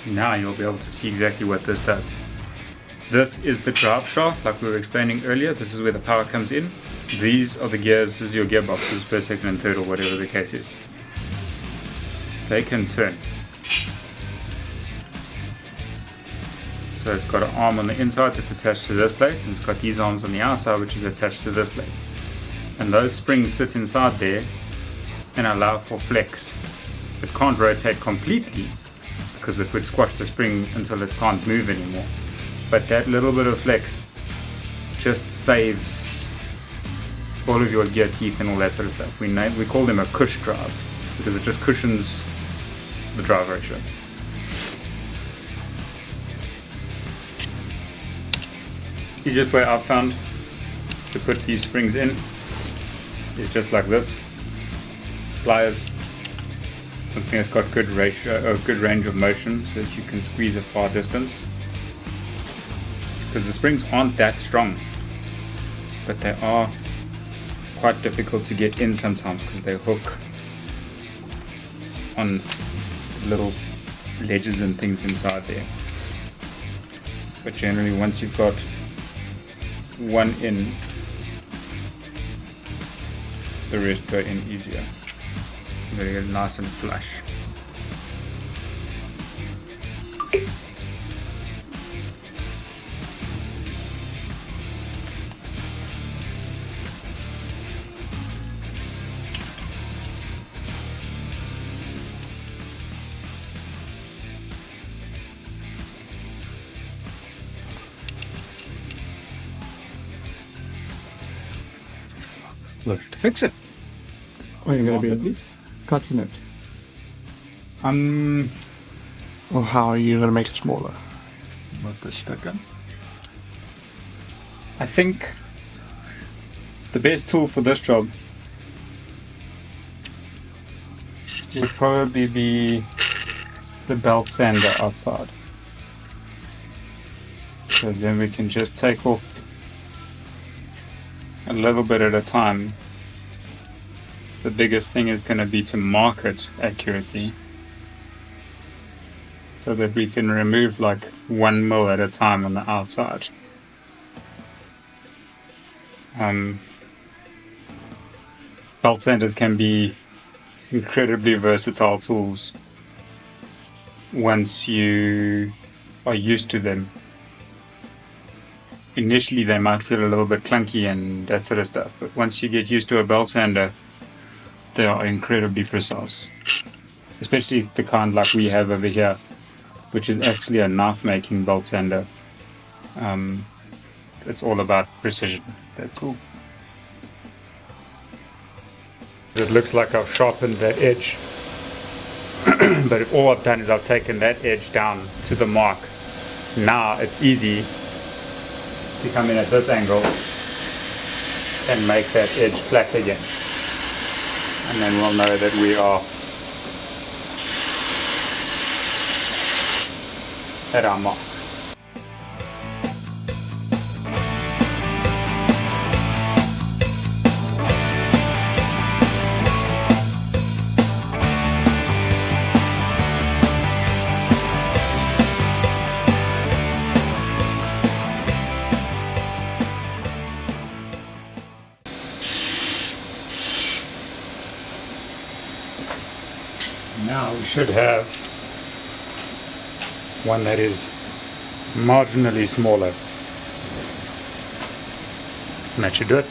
Now you'll be able to see exactly what this does. This is the drive shaft, like we were explaining earlier. This is where the power comes in. These are the gears. This is your gearboxes, first, second and third, or whatever the case is. They can turn. So it's got an arm on the inside that's attached to this plate, and it's got these arms on the outside which is attached to this plate. And those springs sit inside there and allow for flex. It can't rotate completely because it would squash the spring until it can't move anymore. But that little bit of flex just saves all of your gear teeth and all that sort of stuff. We call them a cush drive because it just cushions the drive ratio. Easiest way I've found to put these springs in is just like this. Pliers, something that's got good ratio, good range of motion, so that you can squeeze a far distance. Because the springs aren't that strong, but they are quite difficult to get in sometimes because they hook on little ledges and things inside there. But generally, once you've got one in, the rest go in easier. Very nice and flush. Look to fix it. Are you going to be cutting it? Or how are you going to make it smaller? With the sticker. I think the best tool for this job would probably be the belt sander outside. Because then we can just take off a little bit at a time. The biggest thing is going to be to mark it accurately so that we can remove like 1 mil at a time on the outside. Belt sanders can be incredibly versatile tools once you are used to them. Initially they might feel a little bit clunky and that sort of stuff, but once you get used to a belt sander, they are incredibly precise. Especially the kind like we have over here, which is actually a knife making belt sander. It's all about precision. That's cool. It looks like I've sharpened that edge, but all I've done is I've taken that edge down to the mark. Now it's easy to come in at this angle and make that edge flat again, and then we'll know that we are at our mark. Now we should have one that is marginally smaller. And that should do it.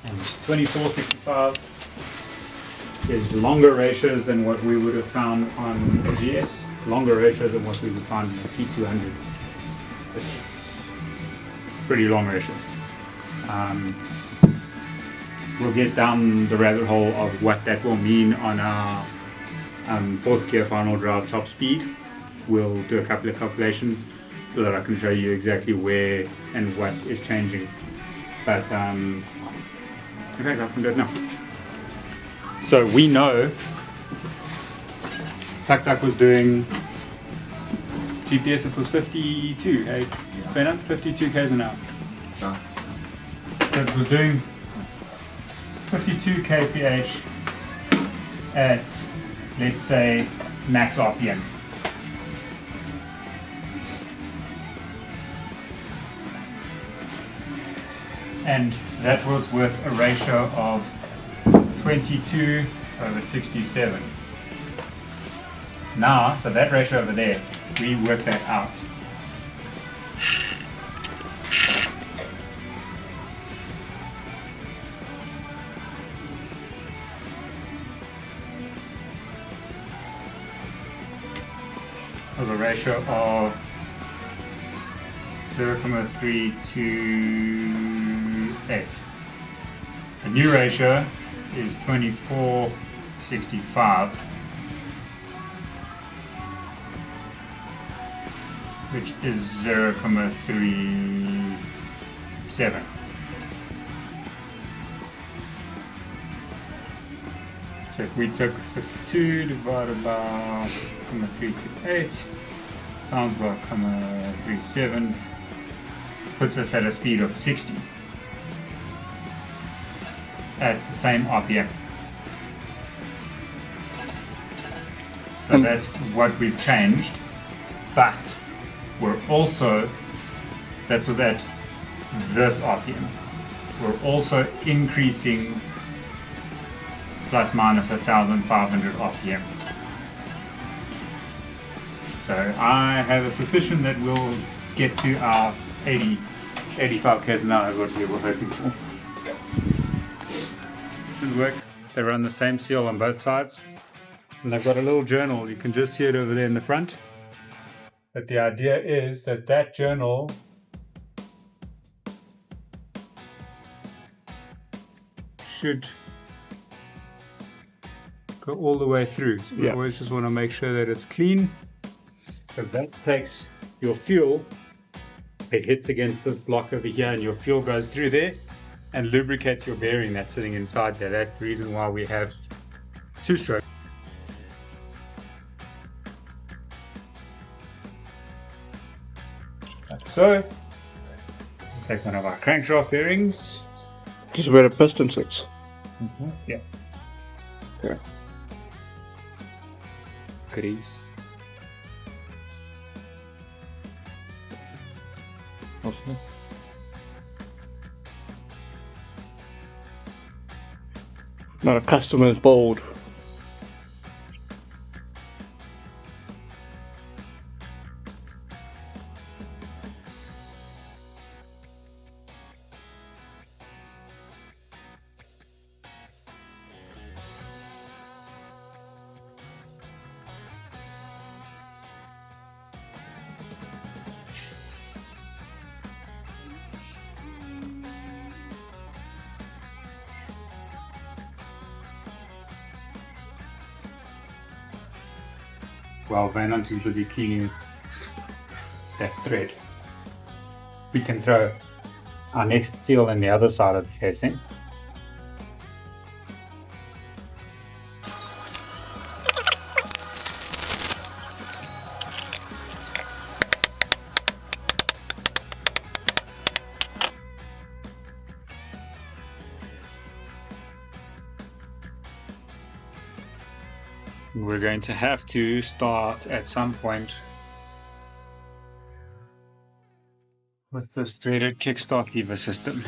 And 2465 is longer ratios than what we would have found on a GS, longer ratios than what we would find in a P200. It's pretty long ratios. We'll get down the rabbit hole of what that will mean on our fourth gear final drive top speed. We'll do a couple of calculations so that I can show you exactly where and what is changing. But in fact, I can do it now. So we know Tuk Tuk was doing GPS, it was 52, Bernard? 52 k's an hour. So it was doing 52 kph at, let's say, max RPM. And that was with a ratio of 22/67. Now, so that ratio over there, we work that out. Was a ratio of 0.328. The new ratio is 24/65, which is 0.37. So if we took 52 divided by 0.328 times by 0.37, puts us at a speed of 60 at the same RPM. So that's what we've changed, but we're also, that was at this RPM, we're also increasing plus minus 1,500 RPM. So I have a suspicion that we'll get to our 85 k's an hour is what we were hoping for. Should work. They run the same seal on both sides. And they've got a little journal. You can just see it over there in the front. But the idea is that that journal should go all the way through. So we always just want to make sure that it's clean, because that takes your fuel, it hits against this block over here and your fuel goes through there and lubricates your bearing that's sitting inside there. That's the reason why we have two-stroke. Like so. We'll take one of our crankshaft bearings. This is where the piston sits. Yeah. Okay. Grease. Awesome. Now the customer is bold. While Van Hunting's busy cleaning that thread, we can throw our next seal in the other side of the casing. We're going to have to start at some point with this dreaded kickstart lever system.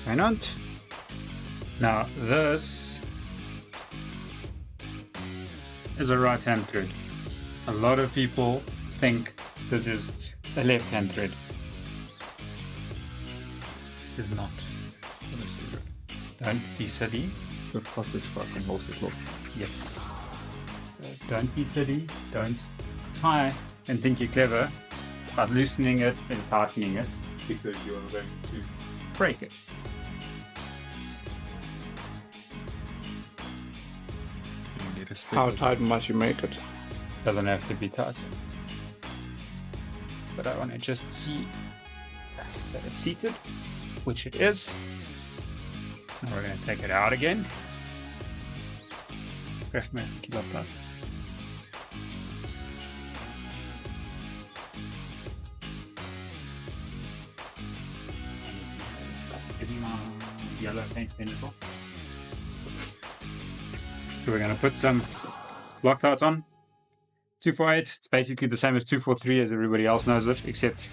Why not? Now this is a right hand thread. A lot of people think this is a left hand thread. It's not. Don't be silly. Fast is fast and horse is slow. Yes. Don't be silly. Don't try and think you're clever by loosening it and tightening it, because you're going to break it. How tight must you make it? Doesn't have to be tight. But I want to just see that it's seated, which it is. And we're going to take it out again. Press my key up that. yellow paint vehicle. So we're going to put some Loctites on. 248, it's basically the same as 243 as everybody else knows it, except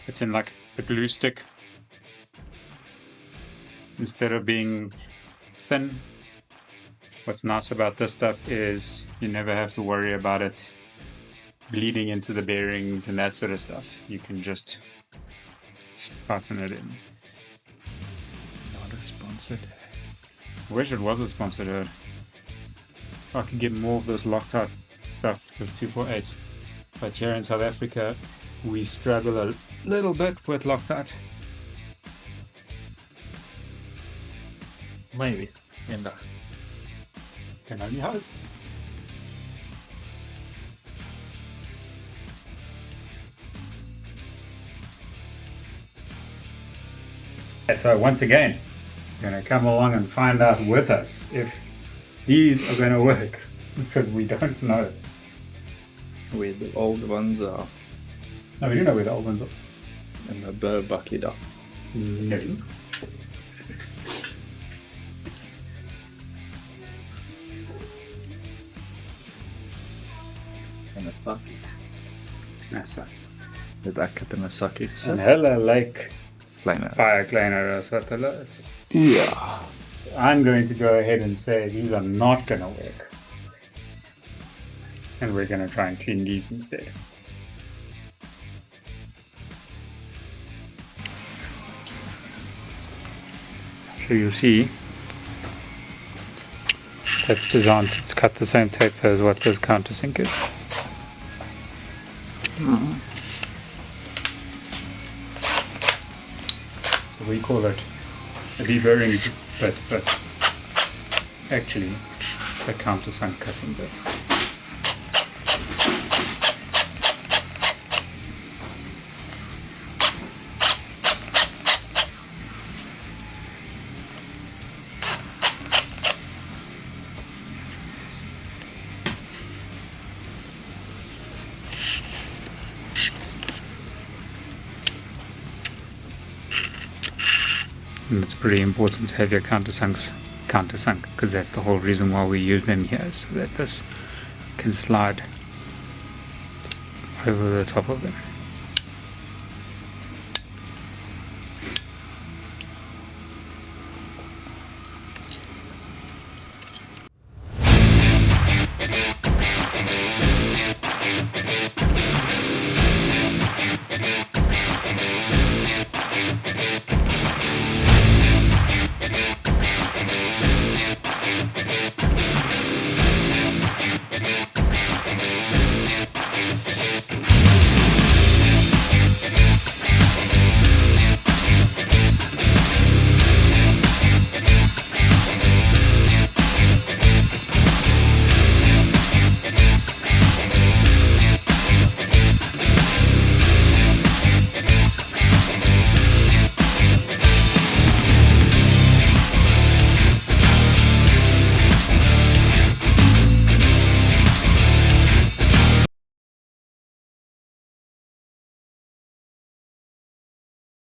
it's in like a glue stick. Instead of being thin, what's nice about this stuff is you never have to worry about it bleeding into the bearings and that sort of stuff. You can just tighten it in. Not a sponsored. I wish it was a sponsored ad. If I could get more of this Loctite stuff, this 248. But here in South Africa, we struggle a little bit with Loctite. Maybe. Eendag. Can only hope. So once again, we're going to come along and find out with us if these are going to work, because we don't know. Where the old ones are. No, we do know where the old ones are. In the burr bucket up. No. In a sakkie. Nessa. Dit ek het in 'n sakkie En gesit. hulle lyk Kleiner. baie kleiner as wat hulle is. Ja. So I'm going to go ahead and say these are not going to work. And we're going to try and clean these instead. So you'll see that's designed to cut the same tape as what this countersink is. So we call it a deburring bit, but actually it's a countersunk cutting bit. And it's pretty important to have your countersunk, because that's the whole reason why we use them here, so that this can slide over the top of them.